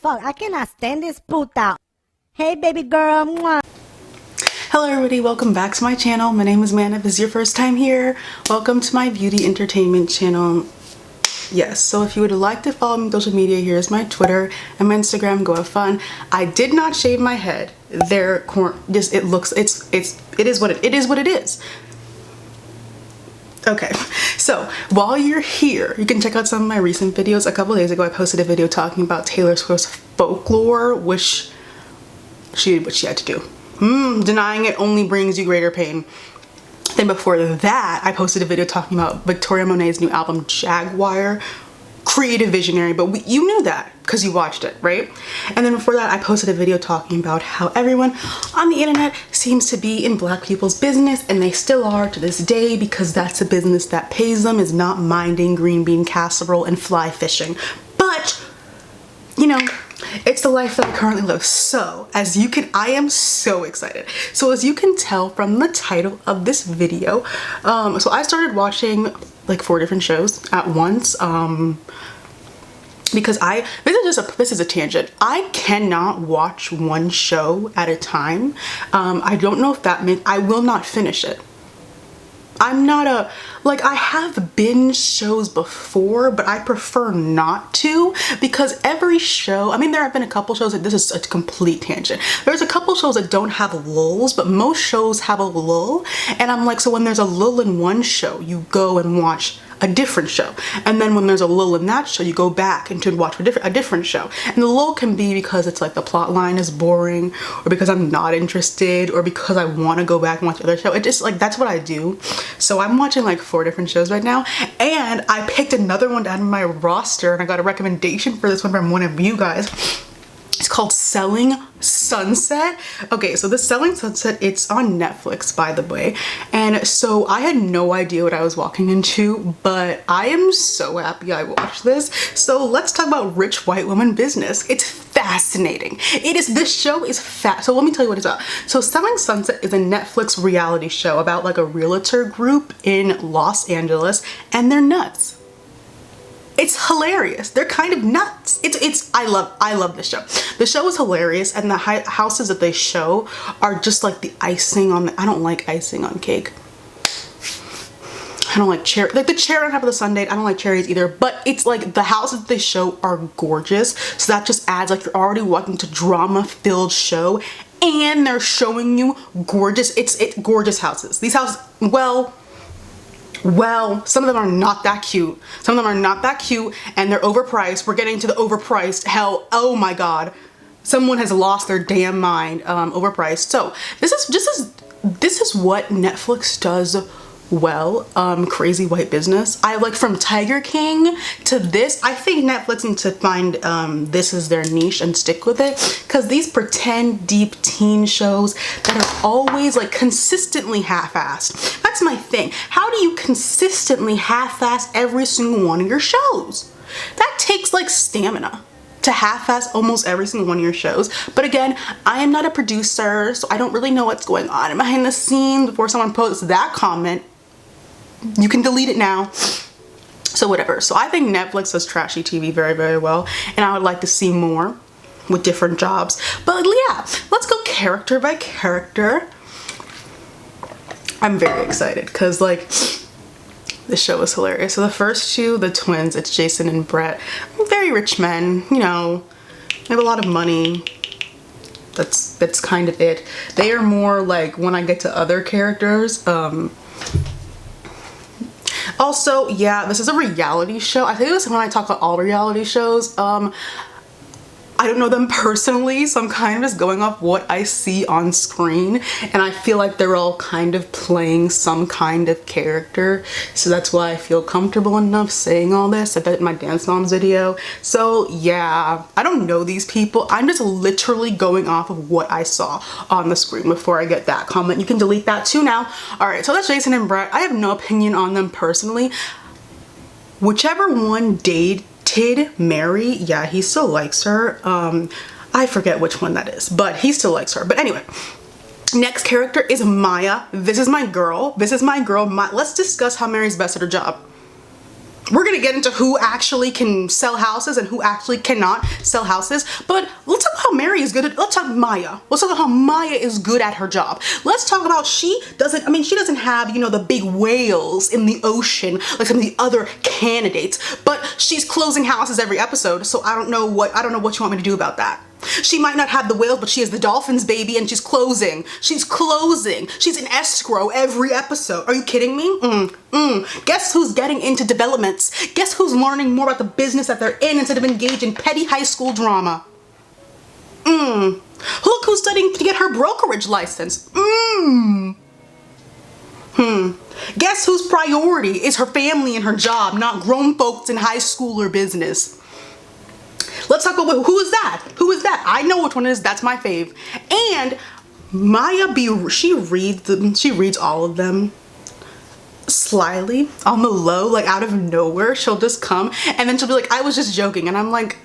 fuck? I cannot stand this puta. Hey, baby girl. Mwah. Hello everybody, welcome back to my channel. My name is Mana. If this is your first time here, welcome to my beauty entertainment channel. Yes, so if you would like to follow me on social media, here's my Twitter and my Instagram. Go have fun. I did not shave my head. It is what it is. Okay, so while you're here, you can check out some of my recent videos. A couple days ago, I posted a video talking about Taylor Swift's folklore, which she did what she had to do. Denying it only brings you greater pain. Then before that, I posted a video talking about Victoria Monet's new album, Jaguar. Creative visionary, but you knew that because you watched it, right? And then before that, I posted a video talking about how everyone on the internet seems to be in black people's business, and they still are to this day, because that's a business that pays them, is not minding green bean casserole and fly fishing. But, you know, it's the life that I currently live. So as you can, I am so excited. So as you can tell from the title of this video, so I started watching like 4 different shows at once, because this is a tangent. I cannot watch one show at a time. I don't know if that means I will not finish it. I'm not a, like, I have binge shows before, but I prefer not to, because every show, I mean, there have been a couple shows that this is a complete tangent. There's a couple shows that don't have lulls, but most shows have a lull. And I'm like, so when there's a lull in one show, you go and watch a different show, and then when there's a lull in that show, you go back and to watch a different show. And the lull can be because it's like the plot line is boring, or because I'm not interested, or because I want to go back and watch the other show. It just, like, that's what I do. So I'm watching like 4 different shows right now, and I picked another one out of my roster, and I got a recommendation for this one from one of you guys. It's called Selling Sunset. Okay, so the Selling Sunset, it's on Netflix, by the way. And so I had no idea what I was walking into, but I am so happy I watched this. So let's talk about rich white woman business. It's fascinating. This show is so let me tell you what it's about. So Selling Sunset is a Netflix reality show about like a realtor group in Los Angeles, and they're nuts. It's hilarious. They're kind of nuts. I love this show. The show is hilarious, and the houses that they show are just like the icing on I don't like icing on cake. I don't like cherry, like the cherry on top of the sundae. I don't like cherries either, but it's like the houses that they show are gorgeous. So that just adds, like, you're already watching a drama-filled show, and they're showing you gorgeous, it's gorgeous houses. These houses, well, some of them are not that cute. Some of them are not that cute, and they're overpriced. We're getting to the overpriced hell. Oh my God. Someone has lost their damn mind. Overpriced. So this is what Netflix does well. Crazy white business. I like, from Tiger King to this, I think Netflix needs to find this is their niche and stick with it, because these pretend deep teen shows that are always like consistently half-assed. That's my thing. How do you consistently half-ass every single one of your shows? That takes like stamina to half-ass almost every single one of your shows. But again, I am not a producer, so I don't really know what's going on behind the scenes. Before someone posts that comment, you can delete it now. So whatever. So I think Netflix does trashy TV very, very well, and I would like to see more with different jobs. But yeah, let's go character by character. I'm very excited because, like, the show is hilarious. So the first 2, the twins, it's Jason and Brett. Very rich men, you know, they have a lot of money. That's kind of it. They are more like, when I get to other characters, also, yeah, this is a reality show. I think this is when I talk about all reality shows. I don't know them personally, so I'm kind of just going off what I see on screen, and I feel like they're all kind of playing some kind of character, so that's why I feel comfortable enough saying all this. I did my Dance Moms video. So yeah, I don't know these people. I'm just literally going off of what I saw on the screen before I get that comment. You can delete that too now. All right, so that's Jason and Brett. I have no opinion on them personally. Whichever one did Mary, yeah, he still likes her. I forget which one that is, but he still likes her. But anyway, next character is Maya. This is my girl. Let's discuss how Mary's best at her job. We're gonna get into who actually can sell houses and who actually cannot sell houses, but let's talk about how Mary is good at, let's talk Maya. Let's talk about how Maya is good at her job. Let's talk about she doesn't have, you know, the big whales in the ocean like some of the other candidates, but she's closing houses every episode, so I don't know what you want me to do about that. She might not have the whales, but she has the dolphins, baby, and she's closing. She's closing. She's in escrow every episode. Are you kidding me? Guess who's getting into developments? Guess who's learning more about the business that they're in instead of engaged in petty high school drama? Look who's studying to get her brokerage license. Guess whose priority is her family and her job, not grown folks in high school or business? Let's talk about who is that? Who is that? I know which one it is. That's my fave. And Maya she reads all of them slyly on the low, like out of nowhere. She'll just come and then she'll be like, I was just joking. And I'm like,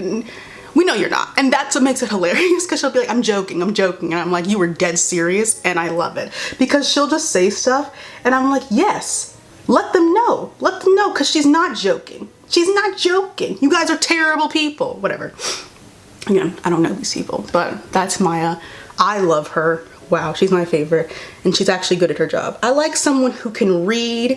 we know you're not. And that's what makes it hilarious, because she'll be like, I'm joking. And I'm like, you were dead serious. And I love it because she'll just say stuff and I'm like, yes, let them know, because she's not joking. She's not joking. You guys are terrible people. Whatever. Again, I don't know these people, but that's Maya. I love her. Wow, she's my favorite. And she's actually good at her job. I like someone who can read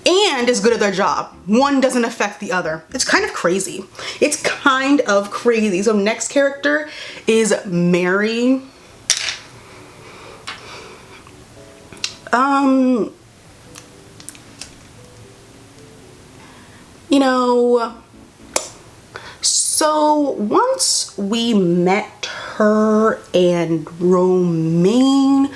and is good at their job. One doesn't affect the other. It's kind of crazy. It's kind of crazy. So next character is Mary. You know, so once we met her and Romaine,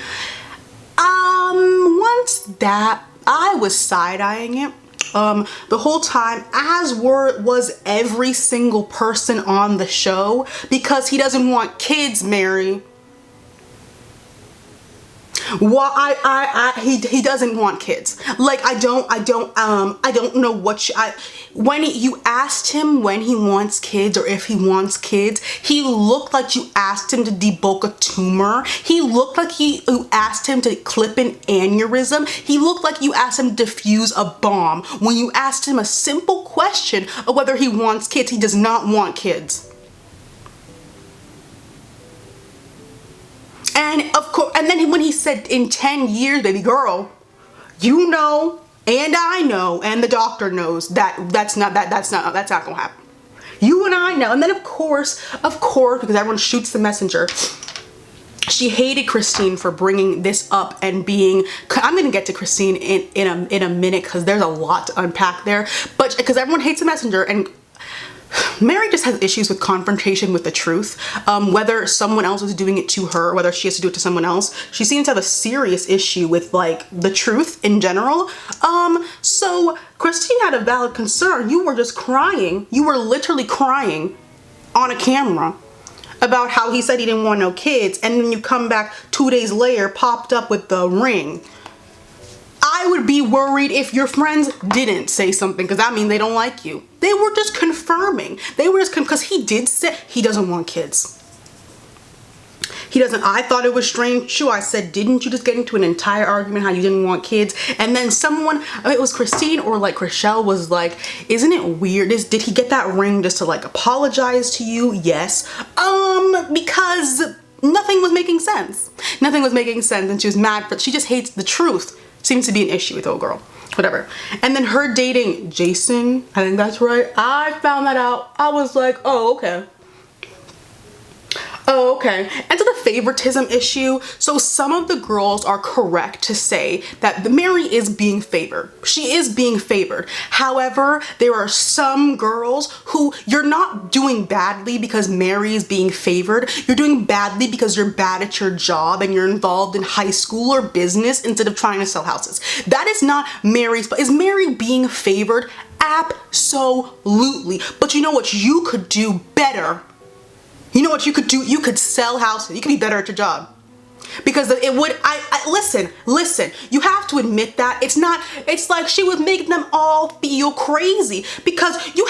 once that, I was side-eyeing it the whole time, as was every single person on the show, because he doesn't want kids, Mary. Well, he doesn't want kids. Like, I don't know what when you asked him when he wants kids or if he wants kids, he looked like you asked him to debulk a tumor. He looked like you asked him to clip an aneurysm. He looked like you asked him to defuse a bomb. When you asked him a simple question of whether he wants kids, he does not want kids. And of course, and then when he said in 10 years, baby girl, you know, and I know, and the doctor knows that's not gonna happen. You and I know. And then of course, because everyone shoots the messenger, she hated Christine for bringing this up and being, I'm gonna get to Christine in a minute because there's a lot to unpack there, but because everyone hates the messenger, and Mary just has issues with confrontation with the truth, whether someone else is doing it to her, whether she has to do it to someone else. She seems to have a serious issue with like the truth in general. So Christine had a valid concern. You were just crying. You were literally crying on a camera about how he said he didn't want no kids, and then you come back 2 days later, popped up with the ring. I would be worried if your friends didn't say something, because that means they don't like you. They were just confirming. They were just, because he did say he doesn't want kids. He doesn't. I thought it was strange too. I said, didn't you just get into an entire argument how you didn't want kids? And then someone, it was Christine or like Chrishell, was like, isn't it weird? Did he get that ring just to like apologize to you? Yes. Because nothing was making sense. Nothing was making sense, and she was mad, but she just hates the truth. Seems to be an issue with old girl. Whatever. And then her dating Jason, I think that's right. I found that out. I was like, oh, okay. Oh, okay. And to the favoritism issue, so some of the girls are correct to say that Mary is being favored. She is being favored. However, there are some girls who, you're not doing badly because Mary is being favored. You're doing badly because you're bad at your job and you're involved in high school or business instead of trying to sell houses. That is not Mary's, but is Mary being favored? Absolutely. But you know what you could do better? You know what you could do? You could sell houses. You could be better at your job. Because it would, listen, you have to admit that it's like she was making them all feel crazy, because you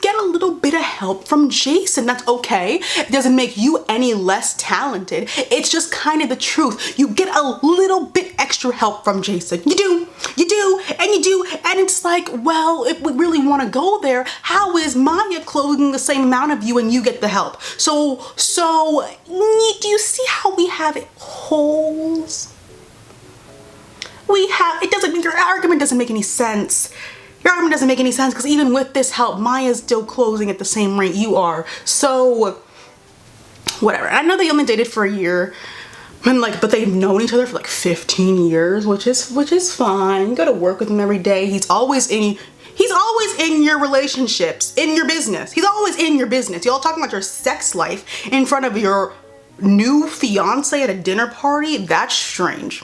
get a little bit of help from Jason. That's okay. It doesn't make you any less talented. It's just kind of the truth. You get a little bit extra help from Jason. You do. You do, and it's like, well, if we really want to go there, how is Maya clothing the same amount of you and you get the help? So do you see how we have holes? Your argument doesn't make any sense. Your argument doesn't make any sense because even with this help, Maya's still closing at the same rate you are. So, whatever. I know they only dated for a year, and but they've known each other for 15 years, which is fine. You gotta work with him every day. He's always in your relationships, in your business. He's always in your business. Y'all talking about your sex life in front of your new fiance at a dinner party? That's strange.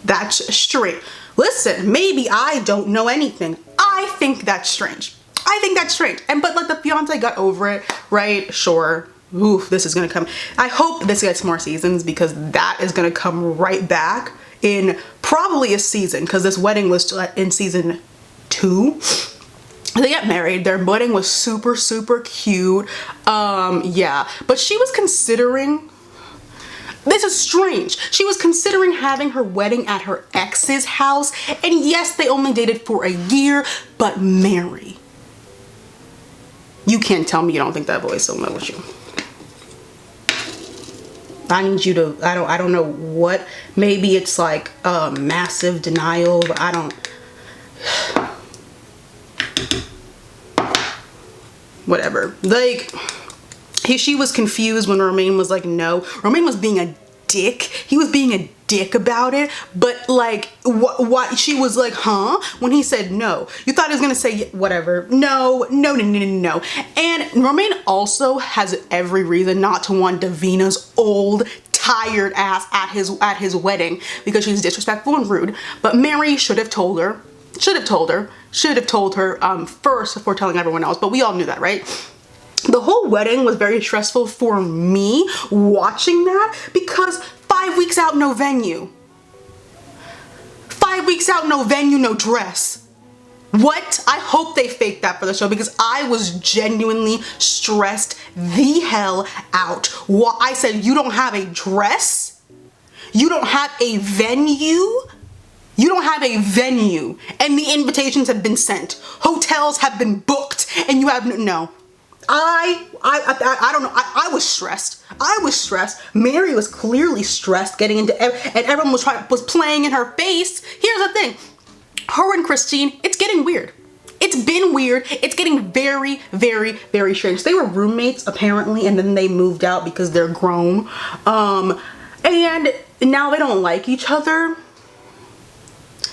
That's strange. Listen, maybe I don't know anything. I think that's strange. But the fiance got over it, right? Sure. Oof, this is gonna come. I hope this gets more seasons because that is gonna come right back in probably a season, because this wedding was in season 2. They got married. Their wedding was super, super cute. Yeah, but she was considering, this is strange. She was considering having her wedding at her ex's house. And yes, they only dated for a year, but Mary, you can't tell me you don't think that boy's still in love with you. I need you to, I don't know what, maybe it's like a massive denial, but I don't, whatever. She was confused when Romain was like, no. Romain was being a dick. He was being a dick about it, but what she was like, huh? When he said no. You thought he was gonna say whatever. No. And Romain also has every reason not to want Davina's old, tired ass at his wedding because she's disrespectful and rude. But Mary should have told her first before telling everyone else, but we all knew that, right? The whole wedding was very stressful for me watching that because 5 weeks out, no venue. 5 weeks out, no venue, no dress. What? I hope they faked that for the show because I was genuinely stressed the hell out. I said, you don't have a dress? You don't have a venue? You don't have a venue and the invitations have been sent. Hotels have been booked and you have no. I don't know. I was stressed. Mary was clearly stressed getting into and everyone was playing in her face. Here's the thing. Her and Christine, it's getting weird. It's been weird. It's getting very, very, very strange. They were roommates apparently, and then they moved out because they're grown. And now they don't like each other.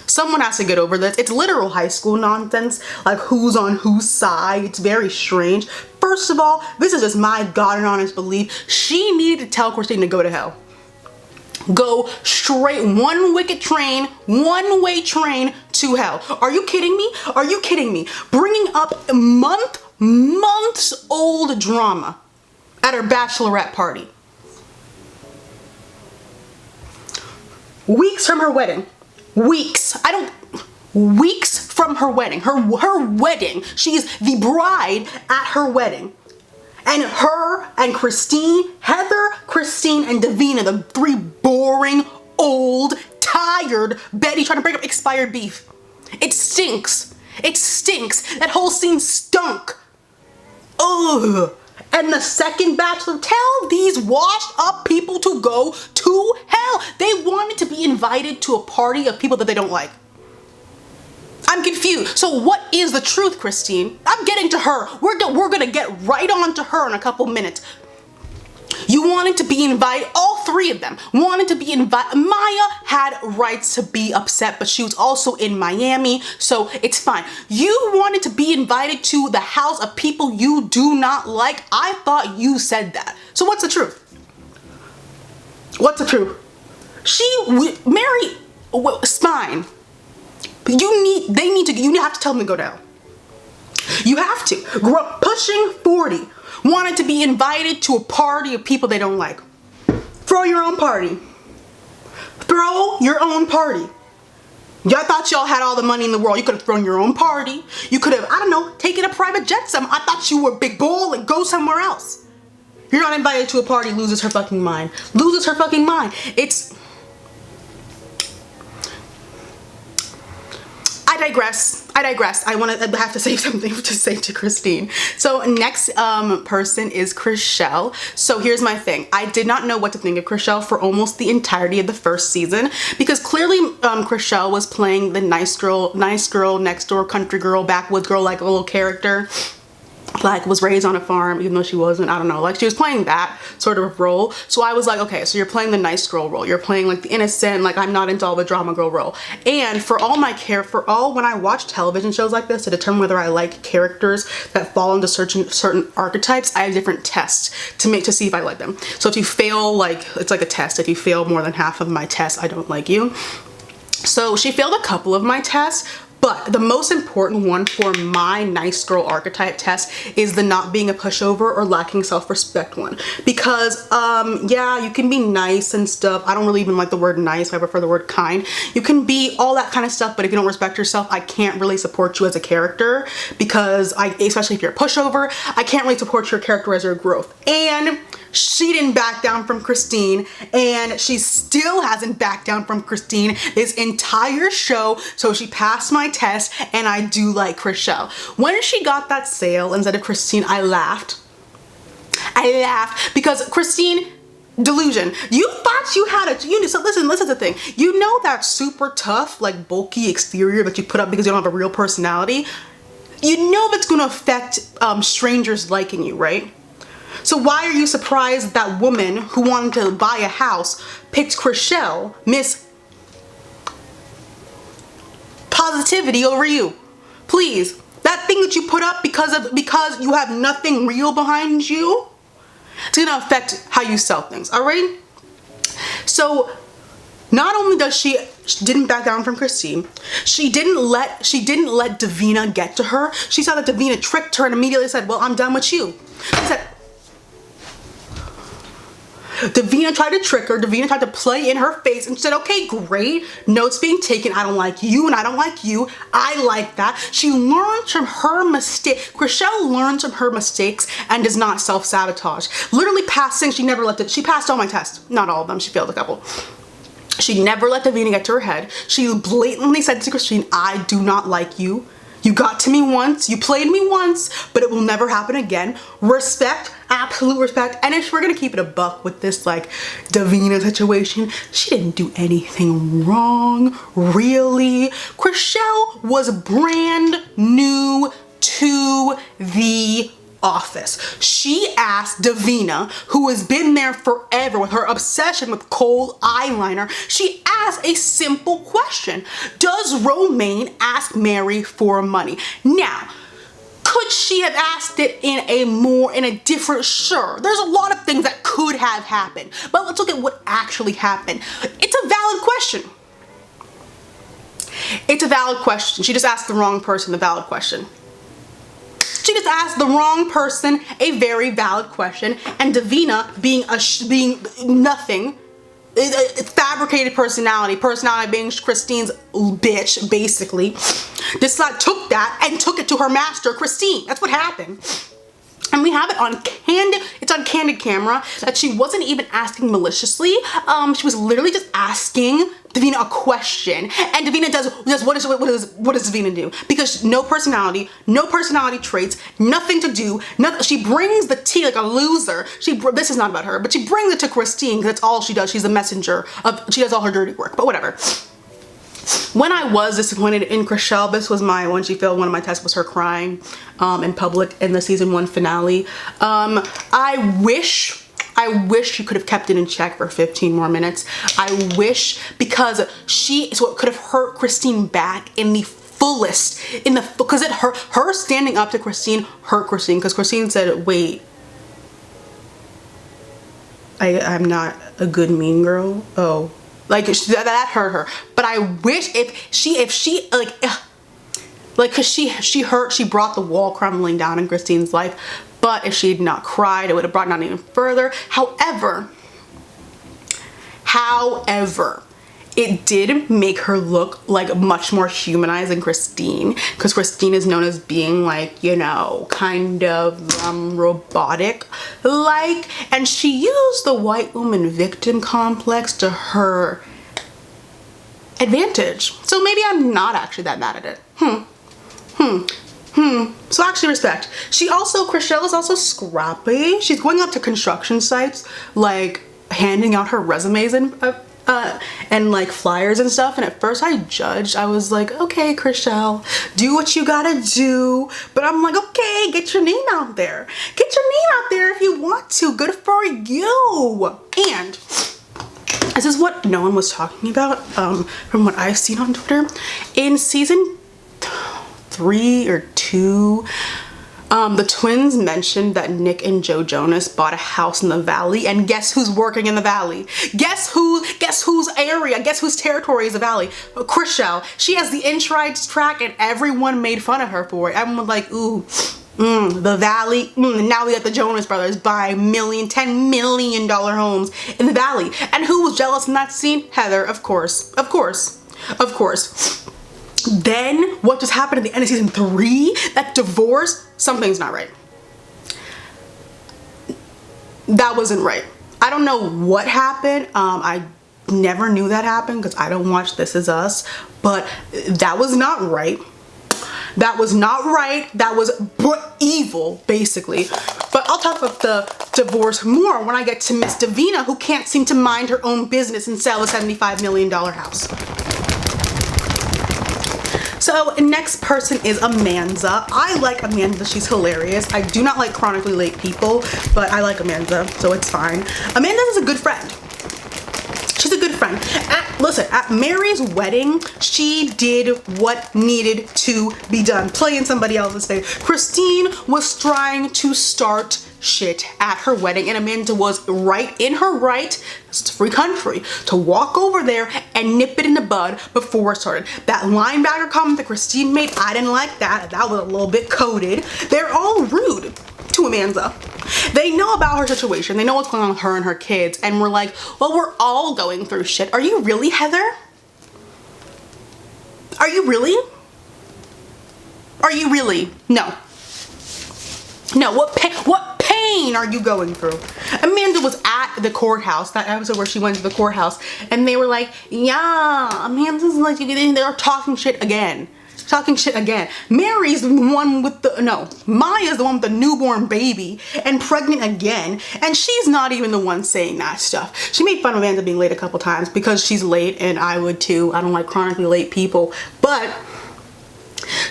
Someone has to get over this. It's literal high school nonsense, like who's on whose side. It's very strange. First of all, this is just my God and honest belief. She needed to tell Christine to go to hell. Go straight, one-way train to hell. Are you kidding me? Are you kidding me? Bringing up months old drama at her bachelorette party. Weeks from her wedding. Weeks from her wedding. Her wedding. She's the bride at her wedding. And her and Christine, Heather, Christine, and Davina, the 3 boring, old, tired Betty trying to bring up expired beef. It stinks. It stinks. That whole scene stunk. Ugh. And the second bachelor, tell these washed up people to go to hell. They wanted to be invited to a party of people that they don't like. I'm confused. So what is the truth, Christine? I'm getting to her. We're gonna get right on to her in a couple minutes. You wanted to be invited, all 3 of them wanted to be invited. Maya had rights to be upset, but she was also in Miami, so it's fine. You wanted to be invited to the house of people you do not like. I thought you said that. So what's the truth? What's the truth? Mary, spine. You have to tell them to go down. You have to. Pushing 40. Wanted to be invited to a party of people they don't like. Throw your own party. Throw your own party. Y'all thought y'all had all the money in the world. You could have thrown your own party. You could have, I don't know, taken a private jet somewhere. I thought you were big bull and go somewhere else. You're not invited to a party, loses her fucking mind. Loses her fucking mind. It's I digress. I have to say something to say to Christine. So next person is Chrishell. So here's my thing. I did not know what to think of Chrishell for almost the entirety of the first season, because clearly Chrishell was playing the nice girl, next door, country girl, backwoods girl, like a little character. Like was raised on a farm, even though she wasn't. I don't know, like she was playing that sort of role. So I was like, okay, so you're playing the nice girl role, you're playing like the innocent, like I'm not into all the drama girl role. And for all when I watch television shows like this to determine whether I like characters that fall into certain archetypes, I have different tests to see if I like them. So if you fail, like it's like a test, if you fail more than half of my tests, I don't like you. So she failed a couple of my tests, but the most important one for my nice girl archetype test is the not being a pushover or lacking self-respect one. Because yeah, you can be nice and stuff. I don't really even like the word nice. I prefer the word kind. You can be all that kind of stuff, but if you don't respect yourself, I can't really support you as a character, because especially if you're a pushover, I can't really support your character as your growth. And she didn't back down from Christine, and she still hasn't backed down from Christine this entire show. So she passed my test, and I do like Chrishell. When she got that sale instead of Christine, I laughed. Because Christine, delusion. You thought you had so listen to the thing. You know that super tough, like bulky exterior that you put up because you don't have a real personality? You know that's gonna affect strangers liking you, right? So why are you surprised that woman who wanted to buy a house picked Chrishell, Miss Positivity, over you? Please, that thing that you put up because you have nothing real behind you, it's gonna affect how you sell things, alright? So not only does she didn't back down from Christine, she didn't let Davina get to her. She saw that Davina tricked her and immediately said, well, I'm done with you. She said, Davina tried to trick her. Davina tried to play in her face and said, okay, great, notes being taken. I don't like you and I don't like you. I like that. She learns from her mistake. Chrishell learns from her mistakes and does not self-sabotage. Literally passing, she passed all my tests. Not all of them, she failed a couple. She never let Davina get to her head. She blatantly said to Christine, I do not like you. You got to me once, you played me once, but it will never happen again. Respect, absolute respect. And if we're gonna keep it a buck with this like Davina situation, she didn't do anything wrong, really. Chrishell was brand new to the office. She asked Davina, who has been there forever with her obsession with cold eyeliner, she asked a simple question. Does Romaine ask Mary for money? Now, could she have asked it in a different, sure. There's a lot of things that could have happened, but let's look at what actually happened. It's a valid question. It's a valid question. She just asked the wrong person the valid question. She just asked the wrong person a very valid question, and Davina, being nothing, a fabricated personality being Christine's bitch, basically, just like took that and took it to her master, Christine. That's what happened. And we have it on candid camera that she wasn't even asking maliciously. She was literally just asking Davina a question, and Davina does what does Davina do? Because no personality traits, nothing to do. She brings the tea like a loser. This is not about her, but she brings it to Christine because that's all she does. She's the messenger she does all her dirty work. But whatever. When I was disappointed in Chrishell, this was when she failed one of my tests, was her crying in public in the season 1 finale. I wish you could have kept it in check for 15 more minutes. I wish, because it could have hurt Christine back in the fullest, because her standing up to Christine hurt Christine, because Christine said, wait, I'm not a good mean girl. Oh. Like that hurt her. But I wish if she cause she brought the wall crumbling down in Christine's life. But if she had not cried, it would have brought it down even further. However, it did make her look like much more humanized than Christine, because Christine is known as being like, you know, kind of robotic like, and she used the white woman victim complex to her advantage. So maybe I'm not actually that mad at it. So actually respect. Chrishell is also scrappy. She's going up to construction sites, like handing out her resumes and like flyers and stuff. And at first I judged. I was like, okay, Chrishell, do what you gotta do. But I'm like, okay, get your name out there. Get your name out there if you want to. Good for you. And this is what no one was talking about from what I've seen on Twitter. In season 3 or 2, the twins mentioned that Nick and Joe Jonas bought a house in the valley, and guess who's working in the valley? Guess whose area, guess whose territory is the valley? Chrishell. She has the in-stride track, and everyone made fun of her for it. Everyone was like, ooh, the valley. Now we got the Jonas brothers buying $10 million homes in the valley. And who was jealous in that scene? Heather, of course. Of course. Of course. Then what just happened at the end of season 3? That divorce, something's not right. That wasn't right. I don't know what happened. I never knew that happened because I don't watch This Is Us, but that was not right. That was not right. That was evil, basically. But I'll talk about the divorce more when I get to Miss Davina, who can't seem to mind her own business and sell a $75 million house. So next person is Amanza. I like Amanza, she's hilarious. I do not like chronically late people, but I like Amanza, so it's fine. Amanza is a good friend. She's a good friend. Listen, at Mary's wedding, she did what needed to be done. Playing somebody else's thing. Christine was trying to start shit at her wedding, and Amanza was right in her right, it's a free country, to walk over there and nip it in the bud before it started. That linebacker comment that Christine made, I didn't like that. That was a little bit coded. They're all rude to Amanza. They know about her situation. They know what's going on with her and her kids, and we're like, well, we're all going through shit. Are you really, Heather? Are you really? Are you really? No. No, what pain are you going through? Amanza was at the courthouse, that episode where she went to the courthouse, and they were like, yeah, Amanza's like, they're talking shit again. Talking shit again. Mary's the one with Maya's the one with the newborn baby and pregnant again, and she's not even the one saying that stuff. She made fun of Amanza being late a couple times because she's late, and I would too. I don't like chronically late people, but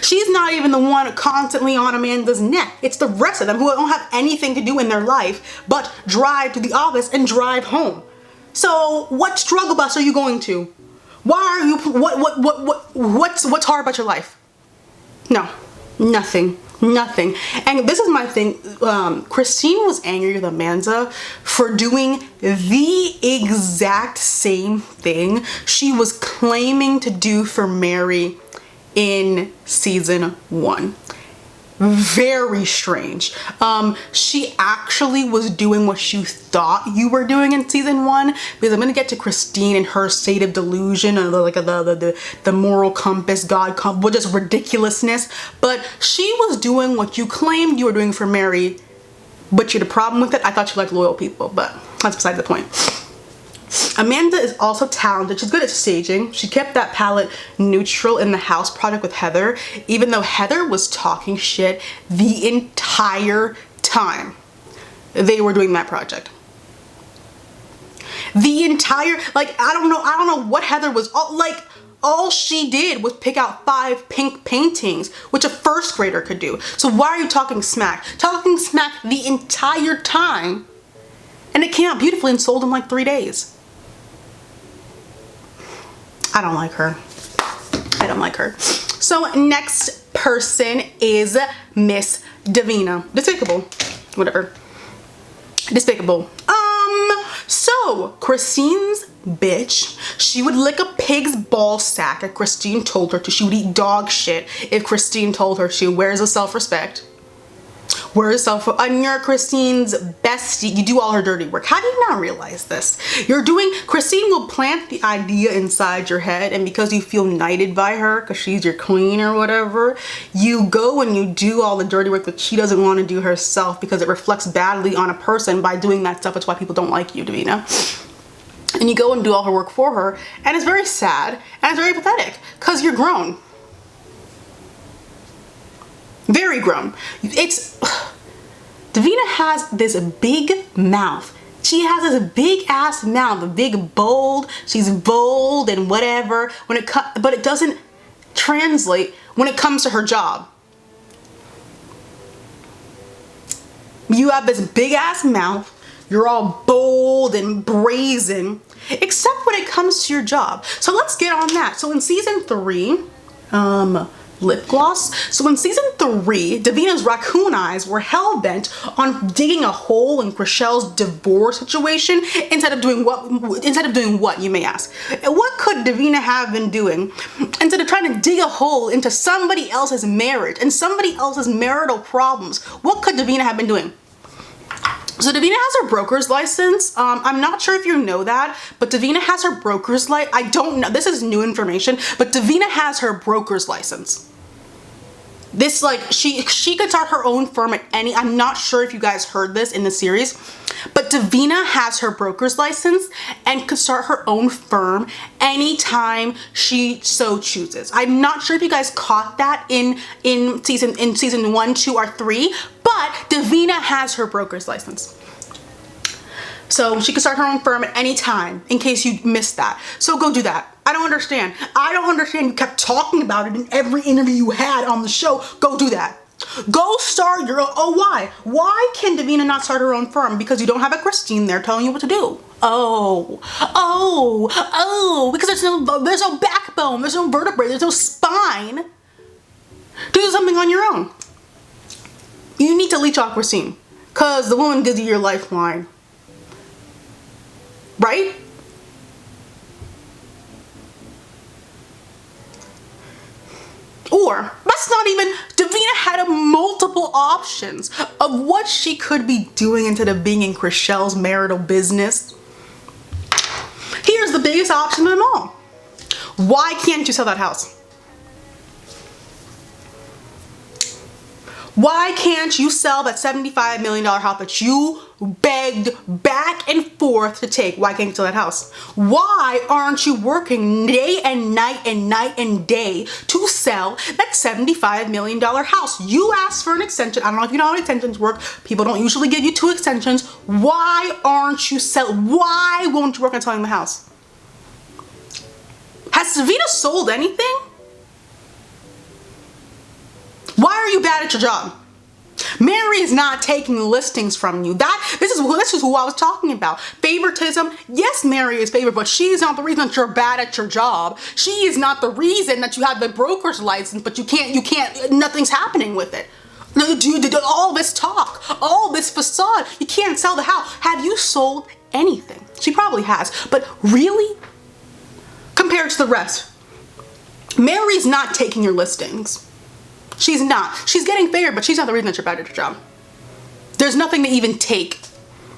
she's not even the one constantly on Amanza's neck. It's the rest of them who don't have anything to do in their life but drive to the office and drive home. So what struggle bus are you going to? Why are you, what's hard about your life? No, nothing. And this is my thing. Christine was angry with Amanza for doing the exact same thing she was claiming to do for Mary in season 1. Very strange. She actually was doing what you thought you were doing in season 1, because I'm gonna get to Christine and her state of delusion and the moral compass, God compass, just ridiculousness. But she was doing what you claimed you were doing for Mary, but you had a problem with it. I thought you liked loyal people, but that's beside the point. Amanza is also talented. She's good at staging. She kept that palette neutral in the house project with Heather, even though Heather was talking shit the entire time they were doing that project. The entire, like, I don't know what Heather was, all she did was pick out 5 pink paintings, which a first grader could do. So why are you talking smack? Talking smack the entire time, and it came out beautifully and sold in like 3 days. I don't like her. I don't like her. So next person is Miss Davina. Despicable. Whatever. Despicable. So Christine's bitch, she would lick a pig's ball sack if Christine told her to. She would eat dog shit if Christine told her to. Where's the self-respect? Where's and you're Christine's bestie. You do all her dirty work. How do you not realize this? Christine will plant the idea inside your head, and because you feel knighted by her, because she's your queen or whatever, you go and you do all the dirty work that she doesn't want to do herself, because it reflects badly on a person by doing that stuff. It's why people don't like you, Davina. And you go and do all her work for her, and it's very sad, and it's very pathetic, because you're grown. Very grown. Davina has this big mouth. She has this big ass mouth, big bold. She's bold and whatever but it doesn't translate when it comes to her job. You have this big ass mouth. You're all bold and brazen, except when it comes to your job. So let's get on that. So in season 3, lip gloss. So in season 3, Davina's raccoon eyes were hell-bent on digging a hole in Chrishell's divorce situation instead of doing what, you may ask. What could Davina have been doing instead of trying to dig a hole into somebody else's marriage and somebody else's marital problems? What could Davina have been doing? So Davina has her broker's license. I'm not sure if you know that, but Davina has her broker's license. I don't know. This is new information, but Davina has her broker's license. This, like, she could start her own firm at any, I'm not sure if you guys heard this in the series, but Davina has her broker's license and could start her own firm anytime she so chooses. I'm not sure if you guys caught that in season 1, 2, or 3, but Davina has her broker's license. So she can start her own firm at any time, in case you missed that. So go do that. I don't understand. You kept talking about it in every interview you had on the show. Go do that. Go start your own. Oh, why? Why can Davina not start her own firm? Because you don't have a Christine there telling you what to do. Oh, because there's no backbone, there's no vertebrae, there's no spine. Do something on your own. You need to leech off Christine, because the woman gives you your lifeline. Right? Or, that's not even, Davina had multiple options of what she could be doing instead of being in Chrishell's marital business. Here's the biggest option of them all. Why can't you sell that house? Why can't you sell that $75 million house that you begged back and forth to take? Why can't you sell that house? Why aren't you working day and night and day to sell that $75 million house? You asked for an extension. I don't know if you know how extensions work. People don't usually give you 2 extensions. Why aren't you why won't you work on selling the house? Has Davina sold anything? Why are you bad at your job? Mary is not taking listings from you. This is who I was talking about. Favoritism. Yes, Mary is favored, but she is not the reason that you're bad at your job. She is not the reason that you have the broker's license, but nothing's happening with it. All this talk, all this facade, you can't sell the house. Have you sold anything? She probably has, but really? Compared to the rest, Mary's not taking your listings. She's not. She's getting favored, but she's not the reason that you're bad at your job. There's nothing to even take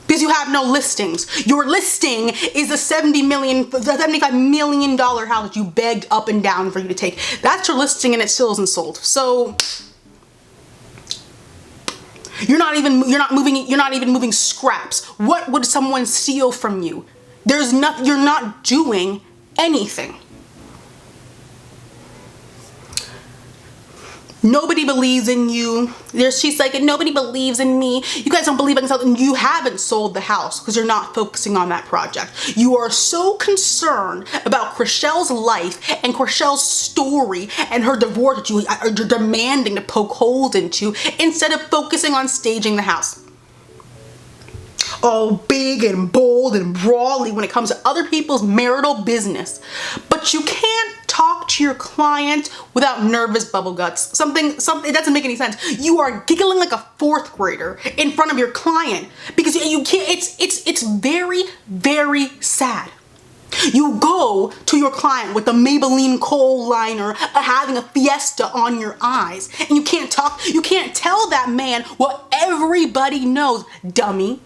because you have no listings. Your listing is the $75 million house that you begged up and down for you to take. That's your listing, and it still isn't sold. So you're not even moving scraps. What would someone steal from you? You're not doing anything. Nobody believes in you. She's like, nobody believes in me. You guys don't believe in yourself, and you haven't sold the house because you're not focusing on that project. You are so concerned about Chrishell's life and Chrishell's story and her divorce that you're demanding to poke holes into instead of focusing on staging the house. All big and bold and brawly when it comes to other people's marital business. But you can't talk to your client without nervous bubble guts. Something, it doesn't make any sense. You are giggling like a 4th grader in front of your client because you can't, it's very, very sad. You go to your client with a Maybelline kohl liner, having a fiesta on your eyes, and you can't tell that man what everybody knows, dummy.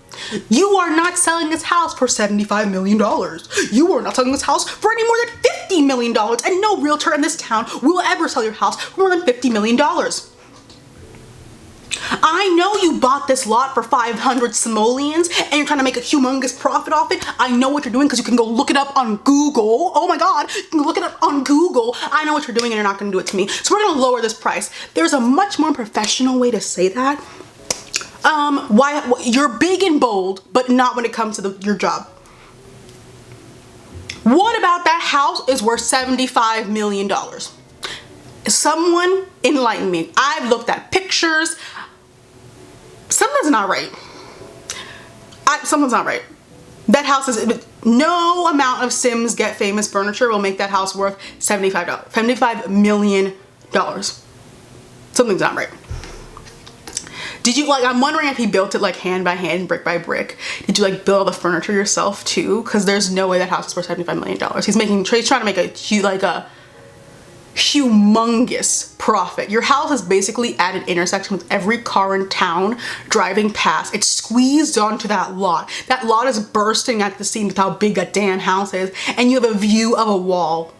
You are not selling this house for $75 million. You are not selling this house for any more than $50 million, and no realtor in this town will ever sell your house for more than $50 million. I know you bought this lot for 500 simoleons and you're trying to make a humongous profit off it. I know what you're doing because you can go look it up on Google. Oh my God, you can look it up on Google. I know what you're doing and you're not gonna do it to me. So we're gonna lower this price. There's a much more professional way to say that. Why you're big and bold, but not when it comes to your job. What about that house is worth $75 million? Someone enlighten me. I've looked at pictures. Something's not right. Something's not right. That house is, no amount of Sims Get Famous furniture will make that house worth $75 million. Something's not right. Did you, like, I'm wondering if he built it like hand by hand, brick by brick. Did you like build all the furniture yourself too? Because there's no way that house is worth $75 million. He's trying to make a humongous profit. Your house is basically at an intersection with every car in town driving past. It's squeezed onto that lot. That lot is bursting at the seams with how big that damn house is. And you have a view of a wall.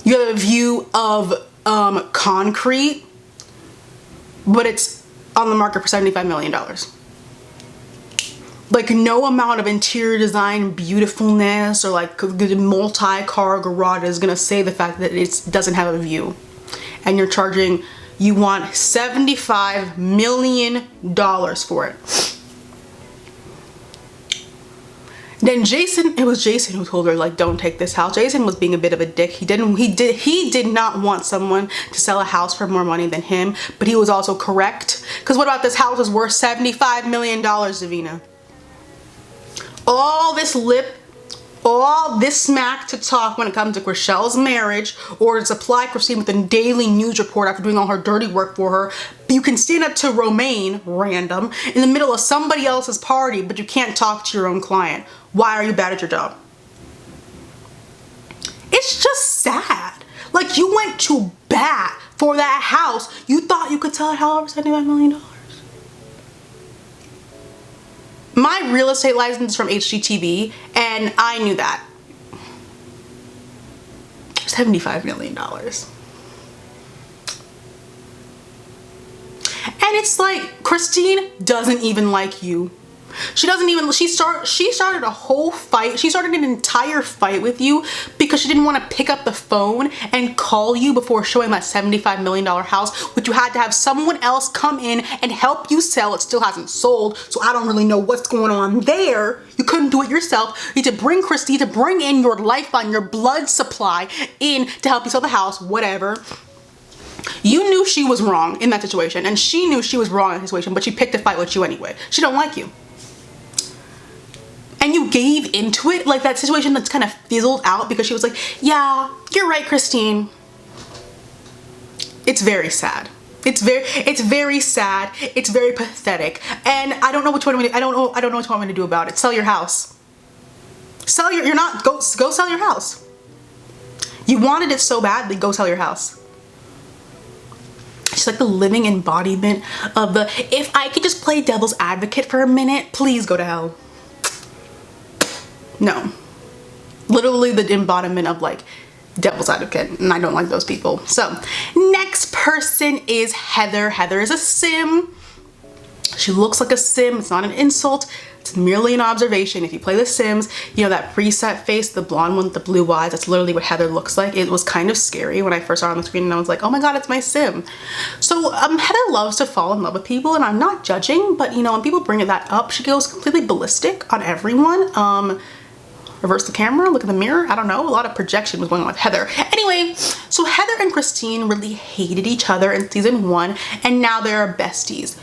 You have a view of concrete. But it's on the market for $75 million. Like, no amount of interior design beautifulness or like multi-car garage is gonna say the fact that it doesn't have a view. And you want $75 million for it. Then it was Jason who told her, like, don't take this house. Jason was being a bit of a dick. He did not want someone to sell a house for more money than him, but he was also correct. Because what about this house is worth $75 million, Davina? All this smack to talk when it comes to Chrishell's marriage, or to supply Christine with a daily news report after doing all her dirty work for her. But you can stand up to Romaine, random, in the middle of somebody else's party, but you can't talk to your own client. Why are you bad at your job? It's just sad. Like, you went to bat for that house. You thought you could sell it for $75 million. My real estate license is from HGTV, and I knew that. $75 million. And it's like, Christine doesn't even like you. She started a whole fight. She started an entire fight with you because she didn't want to pick up the phone and call you before showing that $75 million house, which you had to have someone else come in and help you sell. It still hasn't sold, so I don't really know what's going on there. You couldn't do it yourself. You need to bring Christine to bring in your lifeline, your blood supply in to help you sell the house, whatever. You knew she was wrong in that situation, and she knew she was wrong in that situation, but she picked a fight with you anyway. She don't like you. And you gave into it, like that situation that's kind of fizzled out because she was like, yeah, you're right, Christine. It's very sad. It's very sad. It's very pathetic. And I don't know which one I don't know what you want me to do about it. Sell your house. Go sell your house. You wanted it so badly, go sell your house. She's like the living embodiment of the, if I could just play devil's advocate for a minute, please go to hell. No, literally the embodiment of like devil's advocate, and I don't like those people. So next person is Heather. Heather is a sim. She looks like a sim. It's not an insult. It's merely an observation. If you play The Sims, you know that preset face, the blonde one with the blue eyes, that's literally what Heather looks like. It was kind of scary when I first saw her on the screen and I was like, oh my God, it's my sim. So Heather loves to fall in love with people, and I'm not judging, but you know, when people bring that up, she goes completely ballistic on everyone. Reverse the camera, look in the mirror, I don't know, a lot of projection was going on with Heather. Anyway, so Heather and Christine really hated each other in season 1, and now they're besties.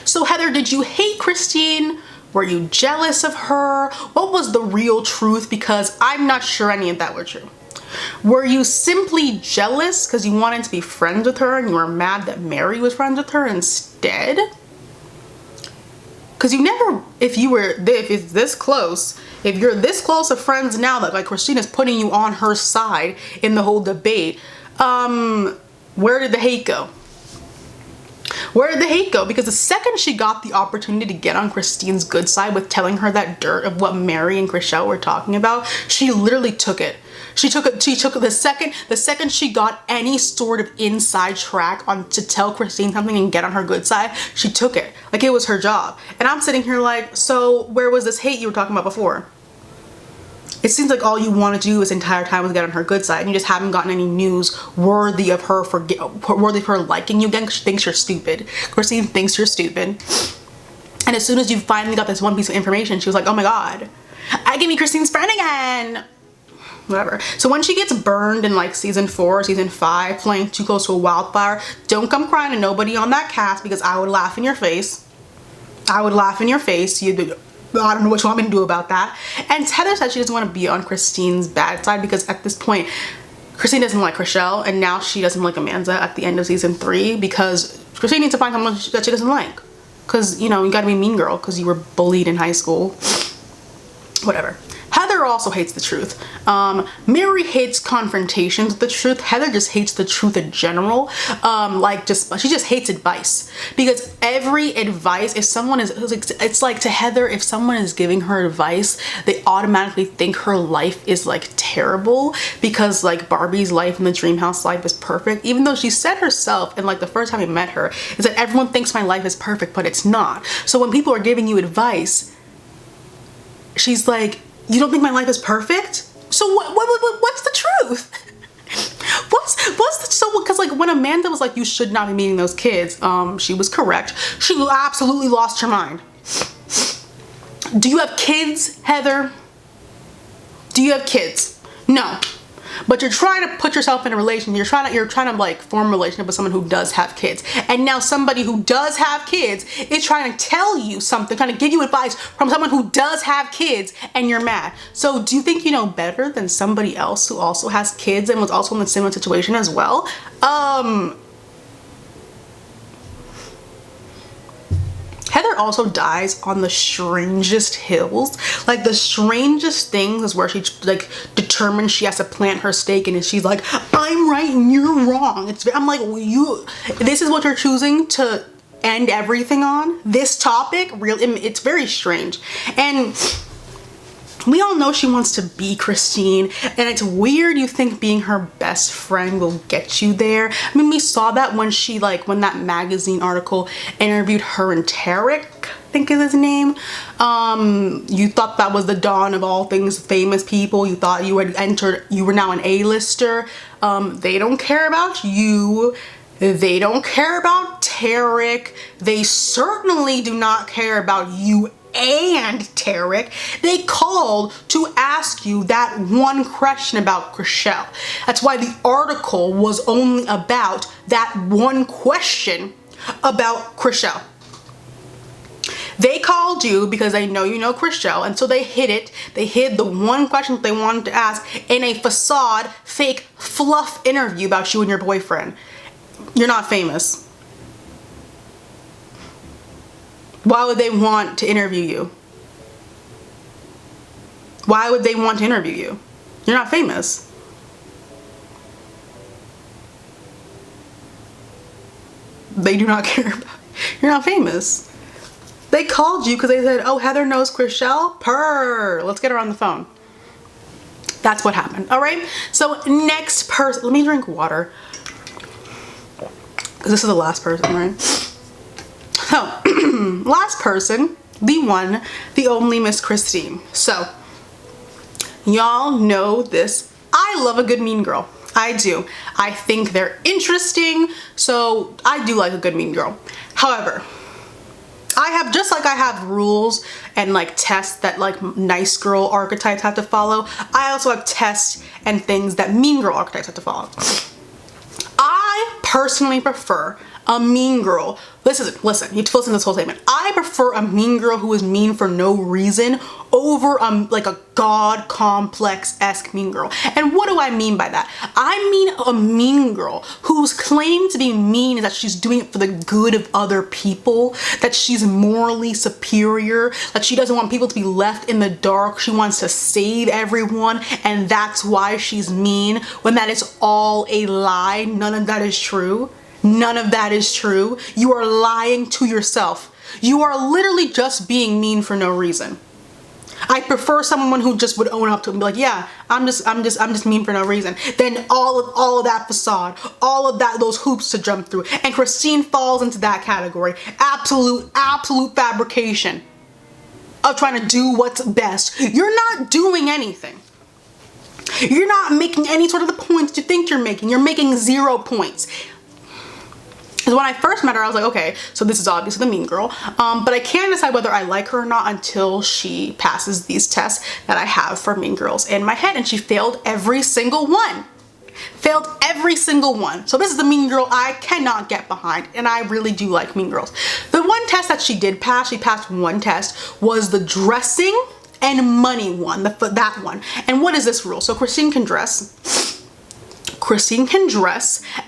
So Heather, did you hate Christine? Were you jealous of her? What was the real truth? Because I'm not sure any of that were true. Were you simply jealous because you wanted to be friends with her and you were mad that Mary was friends with her instead? Because you never, if it's this close, if you're this close of friends now that like Christina's putting you on her side in the whole debate, where did the hate go? Where did the hate go? Because the second she got the opportunity to get on Christine's good side with telling her that dirt of what Mary and Chrishell were talking about, she literally took it. She took the second she got any sort of inside track on to tell Christine something and get on her good side, she took it. Like it was her job. And I'm sitting here like, so where was this hate you were talking about before? It seems like all you want to do this entire time was get on her good side, and you just haven't gotten any news worthy of her liking you again because she thinks you're stupid. Christine thinks you're stupid. And as soon as you finally got this one piece of information, she was like, oh my god, I can be Christine's friend again. Whatever. So when she gets burned in like season 4 or season 5 playing Too Close to a Wildfire, don't come crying to nobody on that cast, because I would laugh in your face. I would laugh in your face. I don't know what you want me to do about that. And Heather said she doesn't want to be on Christine's bad side because at this point Christine doesn't like Chrishell, and now she doesn't like Amanza at the end of season 3 because Christine needs to find someone that she doesn't like. Because, you know, you gotta be a mean girl because you were bullied in high school. Whatever. Heather also hates the truth. Mary hates confrontations with the truth. Heather just hates the truth in general. She just hates advice, because every advice, if someone is, it's like to Heather, if someone is giving her advice, they automatically think her life is like terrible, because like Barbie's life and the dream house life is perfect, even though she said herself, and like the first time we met her, is that everyone thinks my life is perfect, but it's not. So when people are giving you advice, she's like, you don't think my life is perfect? So what's the truth? Because like when Amanda was like, you should not be meeting those kids, she was correct. She absolutely lost her mind. Do you have kids, Heather? Do you have kids? No. But you're trying to put yourself in a relation. You're trying to like form a relationship with someone who does have kids. And now somebody who does have kids is trying to tell you something, trying to give you advice from someone who does have kids, and you're mad. So do you think you know better than somebody else who also has kids and was also in a similar situation as well? Heather also dies on the strangest hills. Like the strangest things is where she like determines she has to plant her stake, and she's like, I'm right and you're wrong. I'm like, this is what you're choosing to end everything on? This topic? It's very strange. And we all know she wants to be Christine, and it's weird you think being her best friend will get you there. I mean, we saw that when when that magazine article interviewed her and Tarek, I think is his name. You thought that was the dawn of all things famous people. You thought you were now an A-lister. They don't care about you. They don't care about Tarek. They certainly do not care about you and Tarek. They called to ask you that one question about Chrishell. That's why the article was only about that one question about Chrishell. They called you because they know you know Chrishell, and so they hid it. They hid the one question that they wanted to ask in a facade, fake fluff interview about you and your boyfriend. You're not famous. Why would they want to interview you? Why would they want to interview you? You're not famous. They do not care about you. You're not famous. They called you because they said, oh, Heather knows Chrishell? Purr. Let's get her on the phone. That's what happened. All right. So next person, let me drink water. Because this is the last person, right? So, last person, the one, the only Miss Christine. So, y'all know this. I love a good mean girl. I do. I think they're interesting, so I do like a good mean girl. However, just like I have rules and like tests that like nice girl archetypes have to follow, I also have tests and things that mean girl archetypes have to follow. I personally prefer a mean girl. Listen, you have to listen to this whole statement. I prefer a mean girl who is mean for no reason over like a god complex-esque mean girl. And what do I mean by that? I mean a mean girl whose claim to be mean is that she's doing it for the good of other people, that she's morally superior, that she doesn't want people to be left in the dark, she wants to save everyone, and that's why she's mean, when that is all a lie. None of that is true. None of that is true. You are lying to yourself. You are literally just being mean for no reason. I prefer someone who just would own up to it and be like, yeah, I'm just mean for no reason. Then all of that facade, all of those hoops to jump through. And Christine falls into that category. Absolute fabrication of trying to do what's best. You're not doing anything. You're not making any sort of the points you think you're making. You're making 0 points. Because when I first met her, I was like, okay, so this is obviously the mean girl, but I can't decide whether I like her or not until she passes these tests that I have for mean girls in my head, and she failed every single one. Failed every single one. So this is the mean girl I cannot get behind, and I really do like mean girls. The one test that she did pass, she passed one test, was the dressing and money one, that one. And what is this rule? So Christine can dress,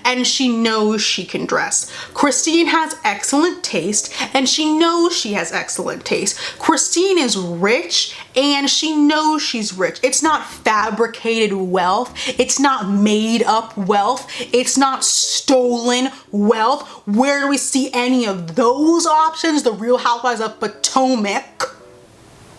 and she knows she can dress. Christine has excellent taste, and she knows she has excellent taste. Christine is rich, and she knows she's rich. It's not fabricated wealth. It's not made up wealth. It's not stolen wealth. Where do we see any of those options? The Real Housewives of Potomac.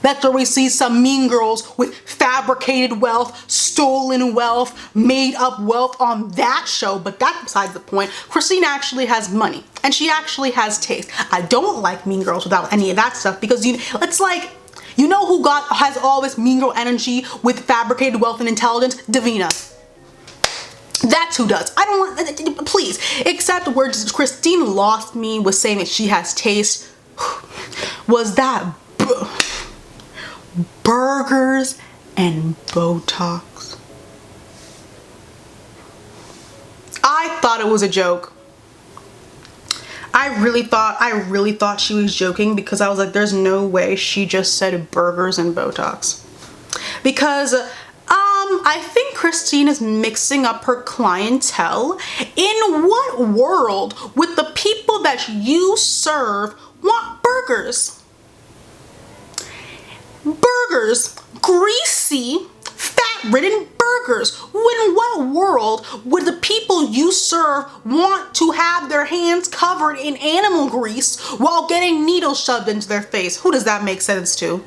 That's where we see some mean girls with fabricated wealth, stolen wealth, made up wealth on that show, but that's besides the point. Christine actually has money, and she actually has taste. I don't like mean girls without any of that stuff, because it's like, you know who has all this mean girl energy with fabricated wealth and intelligence? Davina. That's who does. I don't want, please. Except where Christine lost me with saying that she has taste was that burgers and Botox. I thought it was a joke. I really thought she was joking, because I was like, there's no way she just said burgers and Botox. Because I think Christine is mixing up her clientele. In what world would the people that you serve want burgers? Burgers, greasy, fat-ridden burgers. In what world would the people you serve want to have their hands covered in animal grease while getting needles shoved into their face? Who does that make sense to?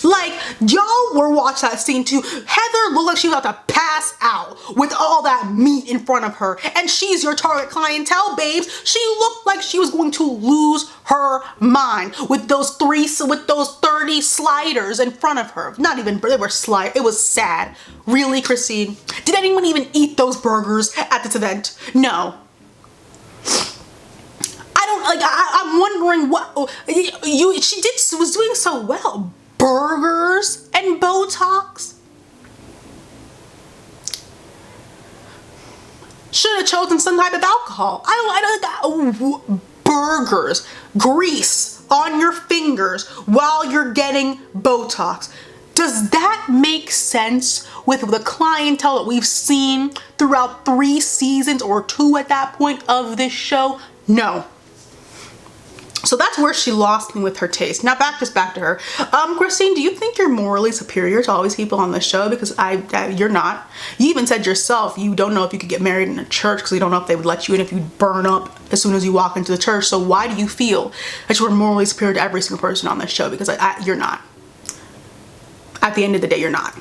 Like, y'all were watching that scene too. Heather looked like she was about to pass out with all that meat in front of her, and she's your target clientele, babes. She looked like she was going to lose her mind with those 30 sliders in front of her. Not even, they were sliders. It was sad. Really, Christine? Did anyone even eat those burgers at this event? No. I'm wondering what she was doing so well. Burgers and Botox? Should have chosen some type of alcohol. Burgers, grease on your fingers while you're getting Botox. Does that make sense with the clientele that we've seen throughout 3 seasons or 2 at that point of this show? No. So that's where she lost me with her taste. Now back to her. Christine, do you think you're morally superior to all these people on the show? Because you're not. You even said yourself you don't know if you could get married in a church because you don't know if they would let you in if you burn up as soon as you walk into the church. So why do you feel that you are morally superior to every single person on this show? Because you're not. At the end of the day, you're not.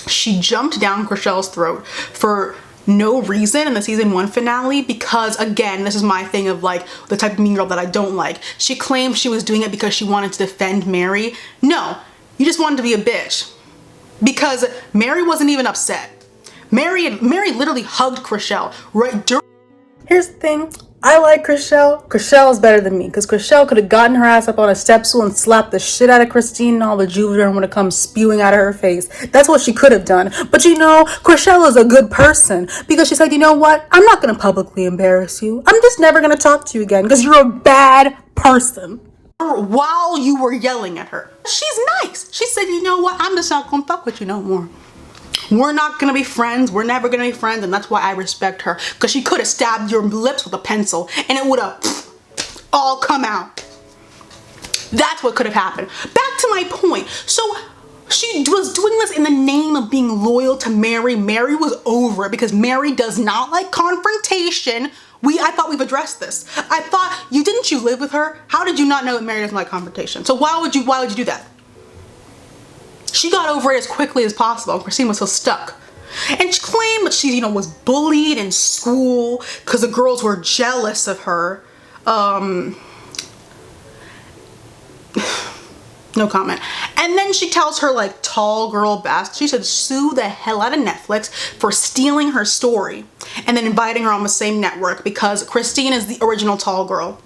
She jumped down Chrishell's throat for no reason in the season 1 finale, because again, this is my thing of like the type of mean girl that I don't like. She claimed she was doing it because she wanted to defend Mary. No, you just wanted to be a bitch, because Mary wasn't even upset. Mary literally hugged Chrishell right during. Here's the thing. I like Chrishell. Chrishell is better than me, because Chrishell could have gotten her ass up on a step stool and slapped the shit out of Christine, and all the Juvederm would have come spewing out of her face. That's what she could have done. But you know, Chrishell is a good person, because she said, you know what? I'm not going to publicly embarrass you. I'm just never going to talk to you again, because you're a bad person. While you were yelling at her. She's nice. She said, you know what? I'm just not going to fuck with you no more. We're not gonna be friends. We're never gonna be friends, and that's why I respect her, because she could have stabbed your lips with a pencil and it would have all come out. That's what could have happened. Back to my point. So she was doing this in the name of being loyal to Mary. Mary was over it because Mary does not like confrontation I thought we've addressed this. I thought didn't you live with her? How did you not know that Mary doesn't like confrontation? So why would you do that? She got over it as quickly as possible, and Christine was still stuck. And she claimed that she, was bullied in school because the girls were jealous of her. No comment. And then she tells her like tall girl best. She said sue the hell out of Netflix for stealing her story and then inviting her on the same network because Christine is the original tall girl.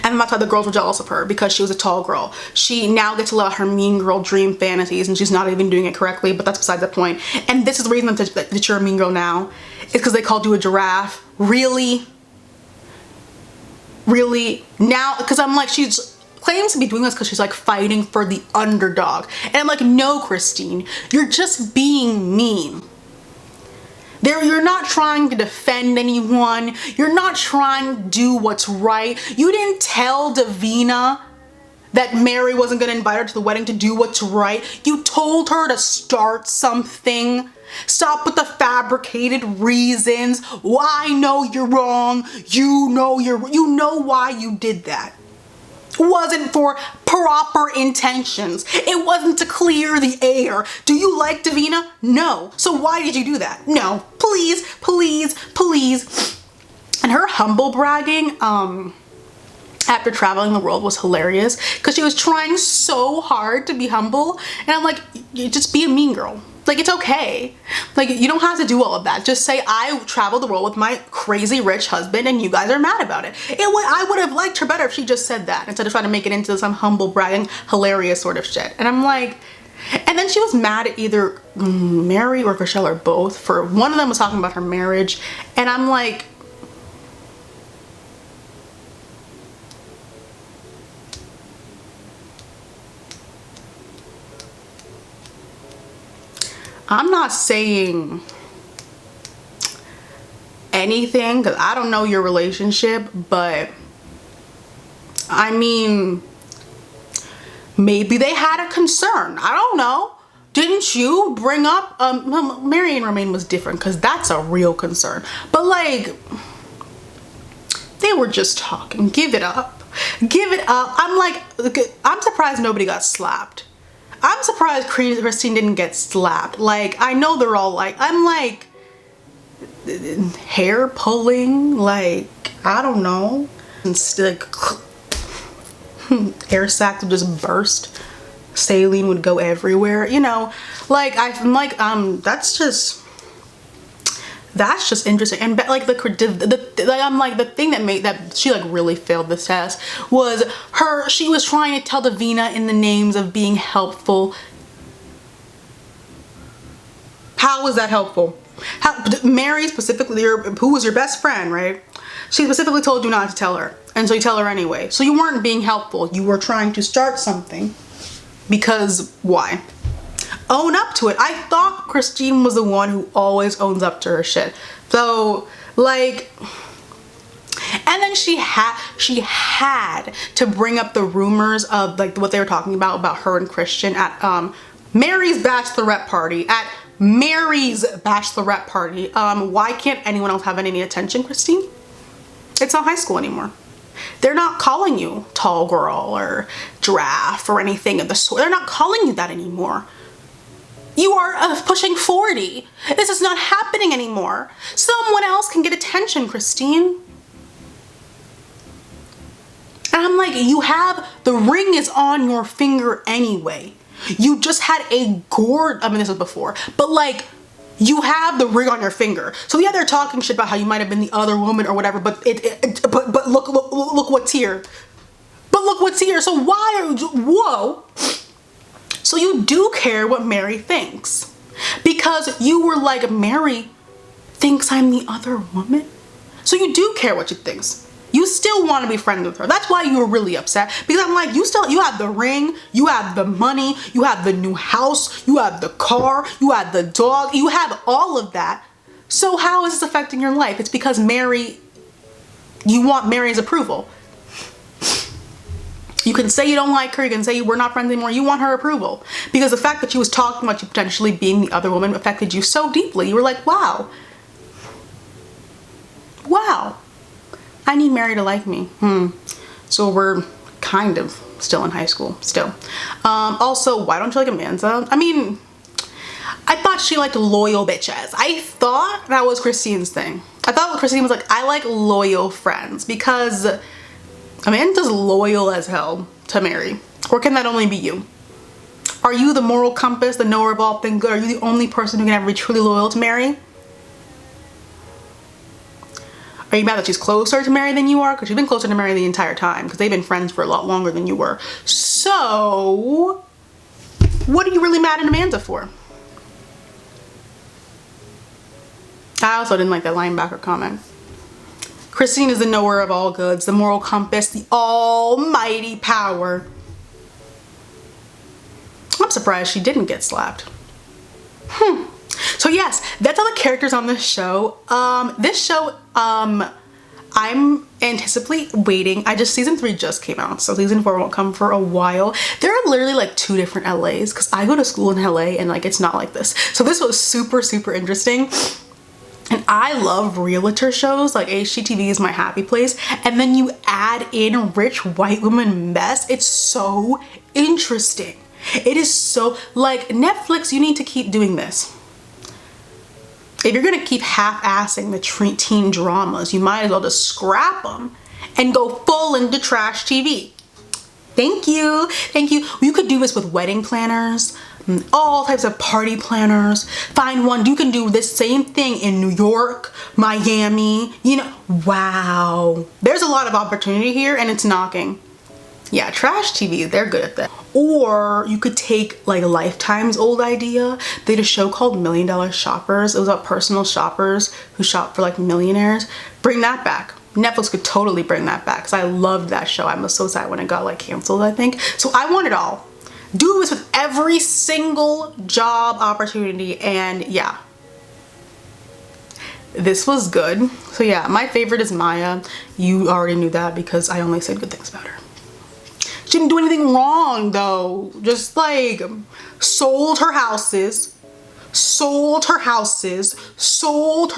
And that's why the girls were jealous of her, because she was a tall girl. She now gets to live out her mean girl dream fantasies, and she's not even doing it correctly, but that's beside the point. And this is the reason that you're a mean girl now, is because they called you a giraffe. Really? Really? Now, because I'm like, she's claims to be doing this because she's like fighting for the underdog. And I'm like, no, Christine, you're just being mean. You're not trying to defend anyone. You're not trying to do what's right. You didn't tell Davina that Mary wasn't going to invite her to the wedding to do what's right. You told her to start something. Stop with the fabricated reasons. Well, I know you're wrong. You know why you did that. It wasn't for proper intentions. It wasn't to clear the air. Do you like Davina? No. So why did you do that? No. Please, please, please. And her humble bragging, after traveling the world was hilarious because she was trying so hard to be humble. And I'm like, just be a mean girl. Like, it's okay. Like, you don't have to do all of that. Just say, I traveled the world with my crazy rich husband and you guys are mad about it. I would have liked her better if she just said that instead of trying to make it into some humble bragging, hilarious sort of shit. And I'm like, and then she was mad at either Mary or Chrishell or both, for one of them was talking about her marriage. And I'm like, I'm not saying anything because I don't know your relationship, but I mean, maybe they had a concern. I don't know. Didn't you bring up, Mary and Romaine was different because that's a real concern. But like, they were just talking. Give it up. Give it up. I'm like, I'm surprised nobody got slapped. I'm surprised Christine didn't get slapped. Like, I know they're all like, I'm like, hair pulling, like, I don't know. And like, hair sacs would just burst. Saline would go everywhere, like, I'm like, that's just interesting. And like I'm like, the thing that made that she like really failed this test was she was trying to tell Davina in the names of being helpful. How was that helpful? Mary specifically, who was your best friend, right? She specifically told you not to tell her, and so you tell her anyway. So you weren't being helpful. You were trying to start something, because why? Own up to it. I thought Christine was the one who always owns up to her shit. So like, and then she had to bring up the rumors of like what they were talking about her and Christian at Mary's bachelorette party. Why can't anyone else have any attention, Christine? It's not high school anymore. They're not calling you tall girl or giraffe or anything of the sort. They're not calling you that anymore. You are pushing 40. This is not happening anymore. Someone else can get attention, Christine. And I'm like, the ring is on your finger anyway. You just had this was before, but like, you have the ring on your finger. So yeah, they're talking shit about how you might have been the other woman or whatever, but look what's here. But look what's here. So whoa. So you do care what Mary thinks, because you were like, Mary thinks I'm the other woman. So you do care what she thinks. You still want to be friends with her. That's why you were really upset, because I'm like, you have the ring, you have the money, you have the new house, you have the car, you have the dog, you have all of that. So how is this affecting your life? It's because you want Mary's approval. You can say you don't like her, you can say we're not friends anymore, you want her approval. Because the fact that she was talking about you potentially being the other woman affected you so deeply. You were like, wow. wow, I need Mary to like me. So we're kind of still in high school, still. Also, why don't you like Amanza? I mean, I thought she liked loyal bitches. I thought that was Christine's thing. I thought Christine was like, I like loyal friends, because Amanza's loyal as hell to Mary. Or can that only be you? Are you the moral compass, the knower of all things good? Are you the only person who can ever be truly loyal to Mary? Are you mad that she's closer to Mary than you are? Because she's been closer to Mary the entire time, because they've been friends for a lot longer than you were. So, what are you really mad at Amanza for? I also didn't like that linebacker comment. Christine is the knower of all goods, the moral compass, the almighty power. I'm surprised she didn't get slapped. So yes, that's all the characters on this show. I'm anticipating waiting. Season 3 just came out, so season 4 won't come for a while. There are literally like 2 different LAs, because I go to school in LA and like it's not like this. So this was super, super interesting. And I love realtor shows, like HGTV is my happy place. And then you add in rich white woman mess. It's so interesting. It is so, like, Netflix, you need to keep doing this. If you're gonna keep half-assing the teen dramas, you might as well just scrap them and go full into trash TV. Thank you, thank you. You could do this with wedding planners, all types of party planners. Find one, you can do this same thing in New York, Miami, you know, wow. There's a lot of opportunity here and it's knocking. Yeah, trash TV, they're good at that. Or you could take like Lifetime's old idea. They had a show called $1 Million Shoppers. It was about personal shoppers who shop for like millionaires. Bring that back. Netflix could totally bring that back, because I loved that show. I was so sad when it got like canceled, I think. So I want it all. Do this with every single job opportunity, and yeah. This was good. So yeah, my favorite is Maya. You already knew that because I only said good things about her. She didn't do anything wrong though. Just like sold her houses, sold her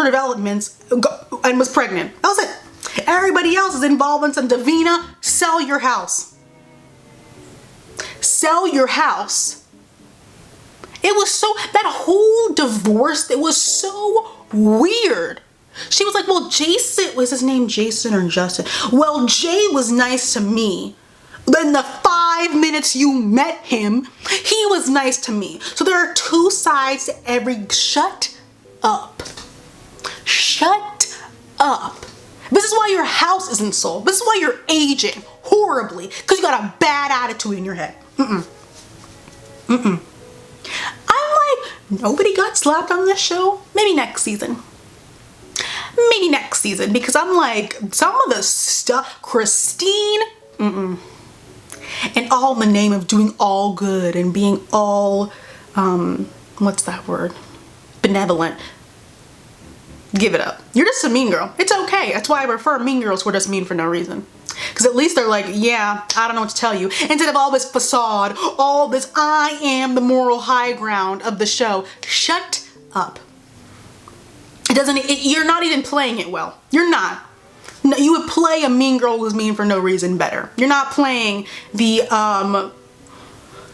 developments, and was pregnant. That was it. Everybody else is involved in some Davina. Sell your house. Sell your house. It was so, that whole divorce, it was so weird. She was like, well, Jason, was his name Jason or Justin? Well, Jay was nice to me. In the 5 minutes you met him, he was nice to me. So there are 2 sides to every, shut up. Shut up. This is why your house isn't sold. This is why you're aging horribly, because you got a bad attitude in your head. I'm like, nobody got slapped on this show. Maybe next season. Maybe next season, because I'm like, some of the stuff, Christine, and all in the name of doing all good and being all, what's that word? Benevolent. Give it up. You're just a mean girl. It's okay. That's why I prefer mean girls who are just mean for no reason. Because at least they're like, yeah, I don't know what to tell you. Instead of all this facade, all this I am the moral high ground of the show. Shut up. You're not even playing it well. You're not. No, you would play a mean girl who's mean for no reason better. You're not playing the,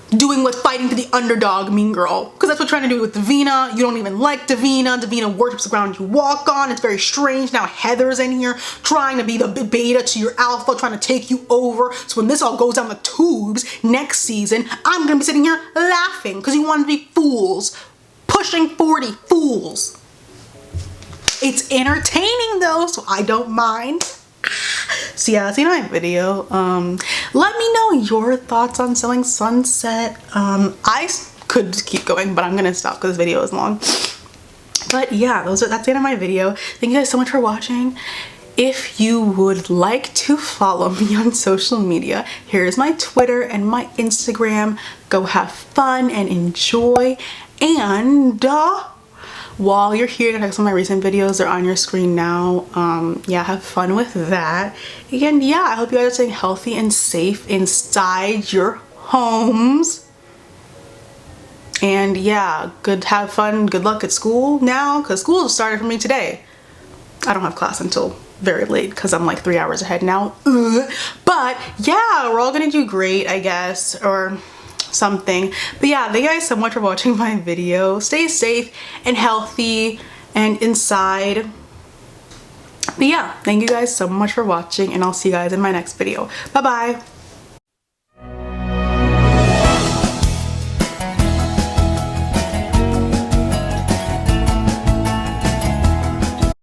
doing what's fighting for the underdog mean girl, because that's what you're trying to do with Davina. You don't even like Davina. Davina worships the ground you walk on. It's very strange. Now Heather's in here trying to be the beta to your alpha, trying to take you over. So when this all goes down the tubes next season, I'm gonna be sitting here laughing because you want to be fools, pushing 40 fools. It's entertaining though, so I don't mind. So yeah, that's the end of my video. Let me know your thoughts on Selling Sunset. I could just keep going, but I'm gonna stop because this video is long. But yeah, that's the end of my video. Thank you guys so much for watching. If you would like to follow me on social media, here's my Twitter and my Instagram. Go have fun and enjoy. And while you're here, check some of my recent videos. They're on your screen now. Yeah, have fun with that. And yeah, I hope you guys are staying healthy and safe inside your homes. And yeah, have fun, good luck at school now, because school started for me today. I don't have class until very late because I'm like 3 hours ahead now. But yeah, we're all gonna do great, I guess, or something. But yeah, thank you guys so much for watching my video. Stay safe and healthy and inside. But yeah, thank you guys so much for watching, and I'll see you guys in my next video. Bye bye.